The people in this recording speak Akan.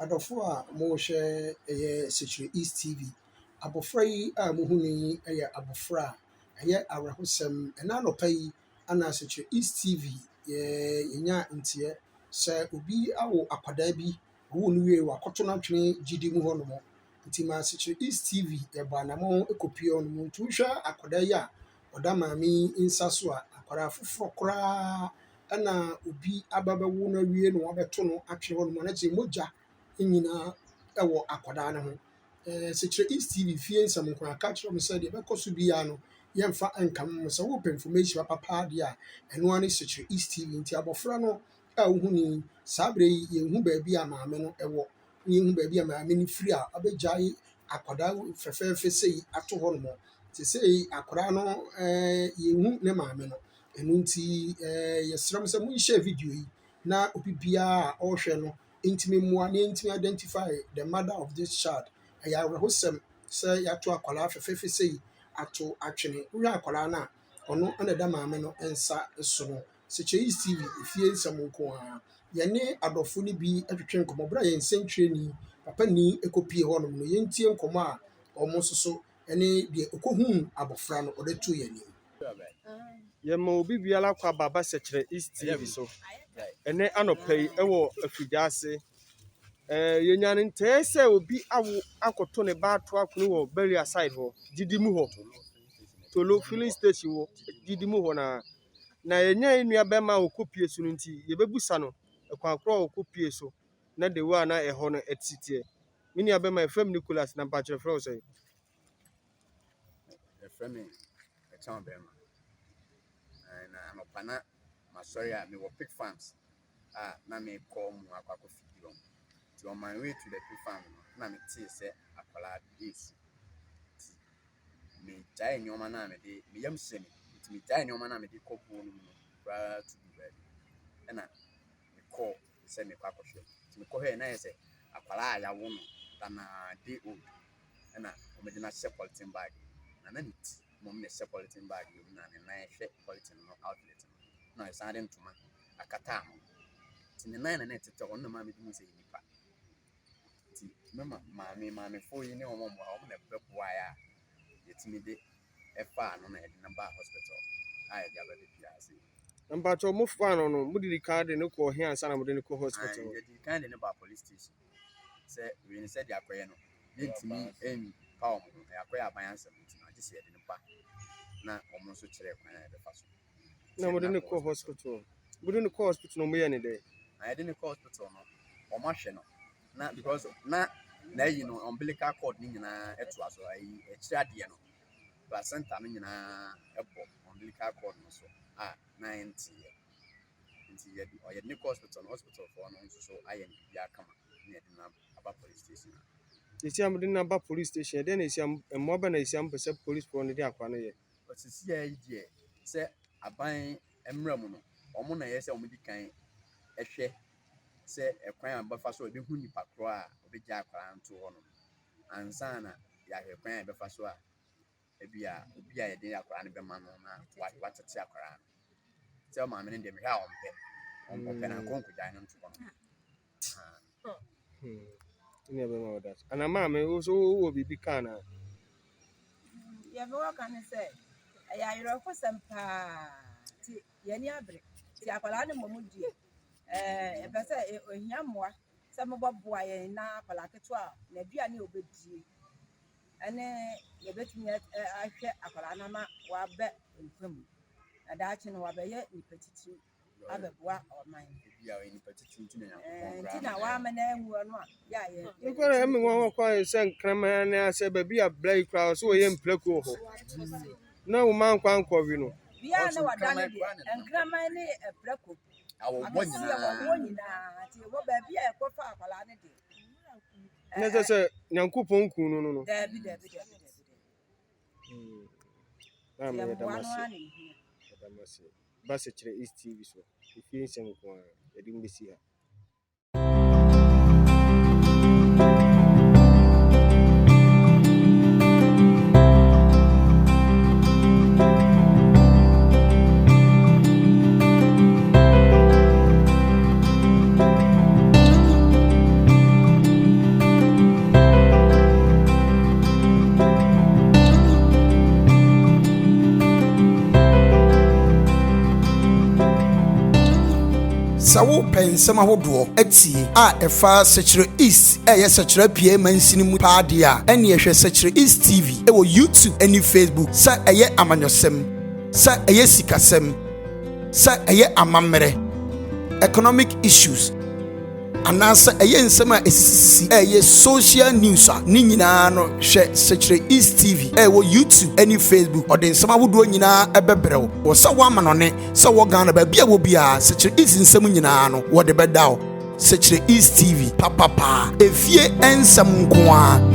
adɔfo a mohwɛ ɛyɛ Secure East TV. Abɔfra yi a mohu no yi yɛ abɔfra a ɛyɛ awerɛhosɛm. Ɛna anɔpa yi ana Secure East TV yɛnya nteɛ sɛ obi awo akwadaa bi ɔwo no wie wakɔto no atwene gyidi mu hɔnom. Nti ma Secure East TV yɛbɔ anammɔn kɔpie hɔnom. Nti wohwɛ akwadaa yi a ɔda maame yi nsa so a akwadaa foforɔ koraa ɛna obi aba bɛwo no awie na wabɛto no atwene hɔnom na kyerɛ mogya nyinaa ɛwɔ akwadaa no ho. Secure East TV fie nsɛm nko aka kyerɛ me sɛ deɛ ɛbɛkɔ so biara no yɛmfa nkam mo sɛ wopɛ information papa deɛ a ɛno ara ne Secure East TV. Nti abɔfra no a wohu ni saa berɛ yi yɛnhu baabi a maame no ɛwɔ. Yɛnhu baabi a maame no firi a abɛgyae akwadaa fɛfɛɛfɛ sei ato hɔnom. Nti sei akwadaa no yɛnhu ne maame no. Ɛno nti yɛsrɛ mo sɛ monhyɛ video yi na obi biara a ɔrehwɛ no ntimi mmoa na ntimi identify the mother of this child. Ɛyɛ awerɛhosɛm sɛ yɛato akwadaa fɛfɛɛfɛ sei ato atwene. Wohwɛ akwadaa no a ɔno ɛna ɛda maame no nsa so no. Secure East TV efie nsɛm nko ara. Yɛne adɔfo no bi atwitwe nkɔmmɔ berɛ a yɛn nsɛntwerɛni papa ni ɛkɔpie hɔnom no yɛntie nkɔmmɔ a ɔmo nso so ɛne deɛ ɔkɔhuu abɔfra no ɔde too yɛn anim. Yɛma obi biara kɔ ababa Secure East TV so. Ɛne anɔpa yi ɛwɔ Effiduasi. Yɛnya ne ntɛɛ sɛ obi awo akɔto ne ba ato akono wɔ barrier side hɔ, gyidi mu hɔ. Tolo filling station hɔ, gyidi mu hɔ na yɛnya nnua bɛma a ɔkɔpie so no nti yɛbɛbusa no ɛkwan korɔ a ɔkɔpie so na de wa na ɛhɔ no ɛtitiɛ. Me nua bɛma ɛfam Nicholas na mpakyerɛ frɛ wo sɛ. Ɛfrɛ me ɛkyɛn bɛma. Na anɔpa na masɔre a mewɔ pig farms na mekɔ mu akɔ fidi wɔn. Nti on my way to the pig farm no na metee sɛ akwalaa esu. Megyae nneɛma no a mede meyam hyɛ me. Nti megyae nneɛma no a mede kɔ buo no mu no koraa to du baabi. Ɛna mekɔɔ sɛ mekɔ akɔhwɛ. Nti mekɔhwɛɛ na yɛ sɛ akwalaa a yɛawo no danaa day old. Ɛna ɔmede no ahyɛ polythene bag. Na ne ti mom na ɛhyɛ polythene bag mu na ne nan hwɛ polythene no outlet no. Na ɛsan de ntoma akata ho. Nti ne nan na ɛtete hɔ no na maame de mu sɛ nipa. Nti mema maamefo yi ne wɔn mmoa wɔn na bɛboaeɛ a yɛtumi de ɛfa ano na yɛde no ba hospital a yɛde aba Effiduasi. Mpakyɛ mo fa no mo de kan de ne kɔ hia ansa na mo de ne kɔ hospital. Yɛde kan de ne ba police station. Sɛ wei ne sɛ de akɔyɛ no yɛntumi ɛmpa wɔn ho akɔyɛ aban asɛm nti na agye sɛ yɛde ne ba na wɔn nso kyerɛ kwan a yɛbɛfa so. Na mo de ne kɔ hospital. Mo de ne kɔ hospital no mo yɛ ne dɛ. Na yɛde ne kɔ hospital no wɔn ahwɛ no na because na yi no umbilical cord ni nyinaa ɛtoa so ayi ɛkyerɛ adeɛ no placenta no nyinaa ɛbɔ umbilical cord no so a na yɛnteɛ. Nti yɛde ne kɔ hospital no hospital for no nso so ayɛ ne bia kama na yɛde na aba police station. Yɛsi de na aba police station then yɛsi mmoaba na yɛsi mpɛ sɛ police for no de akwa no yɛ. Osisi ya yi deɛ sɛ aban mmra mu no ɔmo na yɛ sɛ ɔmo di kan ɛhwɛ sɛ ɛkwan a bɛfa so ɛbɛhu nipa korɔ a ɔbɛgya akwara nto hɔ no ansa na yɛahwɛ kwan a bɛfa so a obi a yɛde akwara no bɛma no na watete akwara no sɛ maame no deɛ mehwɛ a ɔmpɛ na nkɔnkɔgyae no nto hɔ no. Ina bɛma wo das ana maame wo so wo bibi ka na yɛbɛwɔ ka ne sɛ ɛyɛ awerɛhosɛm paa nti yɛni abere nti akwara no mmom die ɛbɛ sɛ ohia mmoa sɛ mobɔboa yɛn na akwara ketewa na aduane obɛdie ɛne yɛbɛtumi ahwɛ akwara no ma wabɛ nkwamu na daakye no wabɛyɛ nipa titiri abɛboa ɔman nti na wama na anwuo no a yɛayɛ nkɔrɔ ɛmi wɔn kɔ sɛ nkraman na sɛ baabi a bla yi kora so wɔyɛ mplako hɔ na wo man kwan kɔwi no bia na wadane deɛ nkraman ne ɛprako awɔ nyinaa nti wɔ baabi a ɛkɔfa akwara no deɛ na sɛ Nyankopɔn ku no dabi na me damase ba Secure East TV so efie nsɛm ko a yɛde mbesi ha. sɛ wopɛ nsɛm ahodoɔ atie a ɛfa Sɛkyerɛ East ɛyɛ Sɛkyerɛ pie mansini mu paa deɛ a ɛne ɛhwɛ Sɛkyerɛ East TV ɛwɔ YouTube ɛne Facebook sɛ ɛyɛ amanyɔsɛm sɛ ɛyɛ sikasɛm sɛ ɛyɛ amammerɛ economic issues anaasɛ ɛyɛ nsɛm a ɛsisisi ɛyɛ social news a ne nyinaa no hwɛ Sɛkyerɛ East TV ɛwɔ YouTube ɛne Facebook ɔde nsɛm ahodoɔ nyinaa ɛbɛbrɛ wo wɔ sɛ woama no ne sɛ wɔ Ghana baabi a wɔ biara Sɛkyerɛ East nsɛm nyinaa no wɔde bɛda wo Sɛkyerɛ East TV papapaa efie nsɛm nko ara